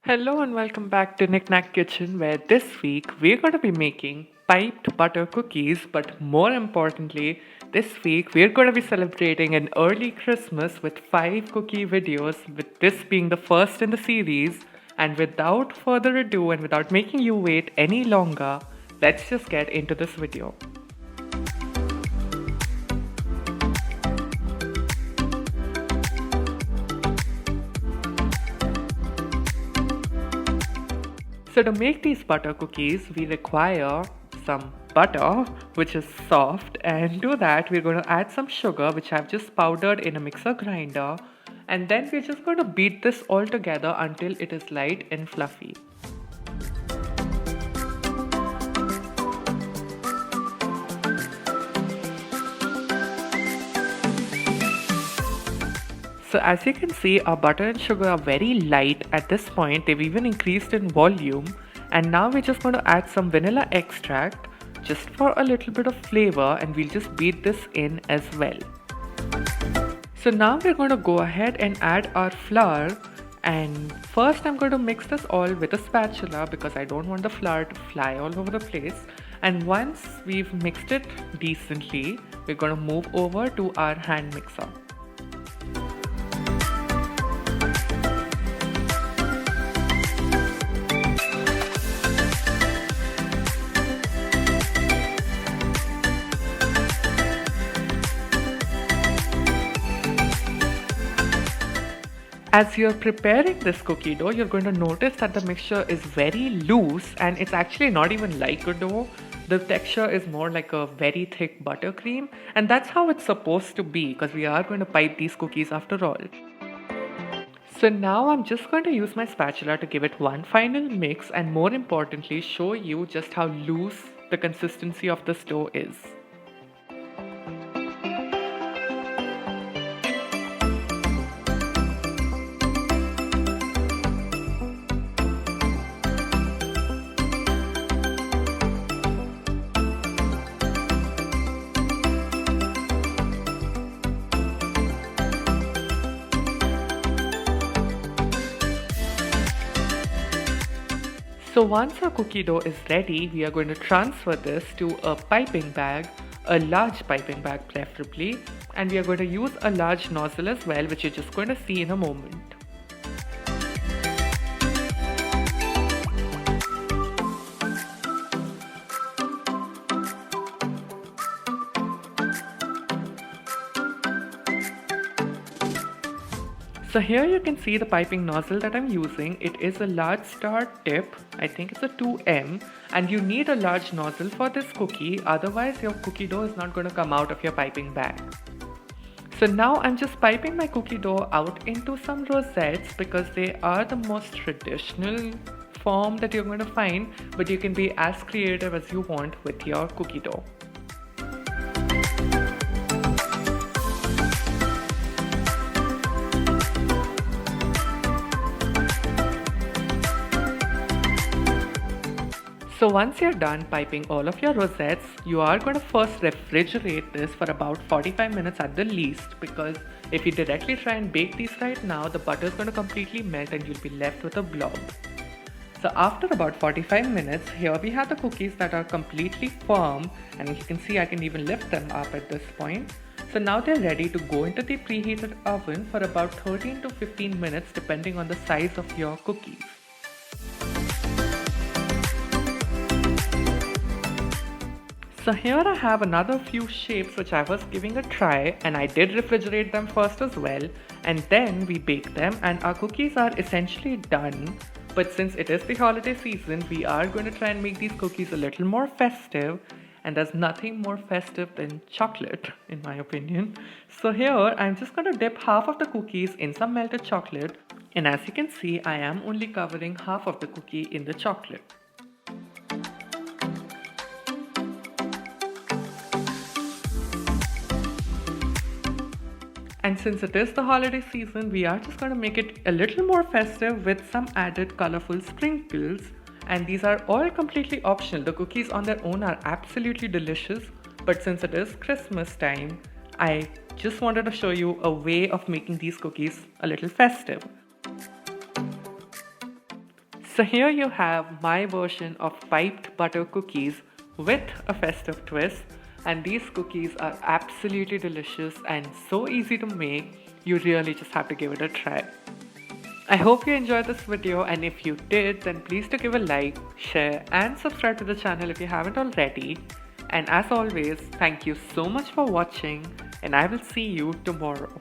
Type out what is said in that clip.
Hello and welcome back to Knack Kitchen, where this week we're going to be making piped butter cookies, but more importantly, this week we're going to be celebrating an early Christmas with 5 cookie videos, with this being the first in the series. And without further ado and without making you wait any longer, let's just get into this video. So to make these butter cookies, we require some butter, which is soft, and to that we're going to add some sugar, which I've just powdered in a mixer grinder, and then we're just going to beat this all together until it is light and fluffy. So as you can see, our butter and sugar are very light at this point. They've even increased in volume. And now we're just going to add some vanilla extract just for a little bit of flavor, and we'll just beat this in as well. So now we're going to go ahead and add our flour, and first I'm going to mix this all with a spatula because I don't want the flour to fly all over the place. And once we've mixed it decently, we're going to move over to our hand mixer. As you're preparing this cookie dough, you're going to notice that the mixture is very loose, and it's actually not even like a dough. The texture is more like a very thick buttercream, and that's how it's supposed to be because we are going to pipe these cookies after all. So now I'm just going to use my spatula to give it one final mix, and more importantly show you just how loose the consistency of this dough is. So once our cookie dough is ready, we are going to transfer this to a piping bag, a large piping bag preferably, and we are going to use a large nozzle as well, which you're just going to see in a moment. So here you can see the piping nozzle that I'm using. It is a large star tip, I think it's a 2M, and you need a large nozzle for this cookie, otherwise your cookie dough is not going to come out of your piping bag. So now I'm just piping my cookie dough out into some rosettes because they are the most traditional form that you're going to find, but you can be as creative as you want with your cookie dough. So once you're done piping all of your rosettes, you are going to first refrigerate this for about 45 minutes at the least, because if you directly try and bake these right now, the butter is going to completely melt and you'll be left with a blob. So after about 45 minutes, here we have the cookies that are completely firm, and you can see I can even lift them up at this point. So now they're ready to go into the preheated oven for about 13 to 15 minutes depending on the size of your cookies. So here I have another few shapes which I was giving a try, and I did refrigerate them first as well, and then we baked them, and our cookies are essentially done. But since it is the holiday season, we are going to try and make these cookies a little more festive, and there's nothing more festive than chocolate in my opinion. So here I'm just going to dip half of the cookies in some melted chocolate, and as you can see I am only covering half of the cookie in the chocolate. And since it is the holiday season, we are just going to make it a little more festive with some added colorful sprinkles. And these are all completely optional. The cookies on their own are absolutely delicious. But since it is Christmas time, I just wanted to show you a way of making these cookies a little festive. So here you have my version of piped butter cookies with a festive twist, and these cookies are absolutely delicious and so easy to make, you really just have to give it a try. I hope you enjoyed this video, and if you did, then please do give a like, share and subscribe to the channel if you haven't already. And as always, thank you so much for watching, and I will see you tomorrow.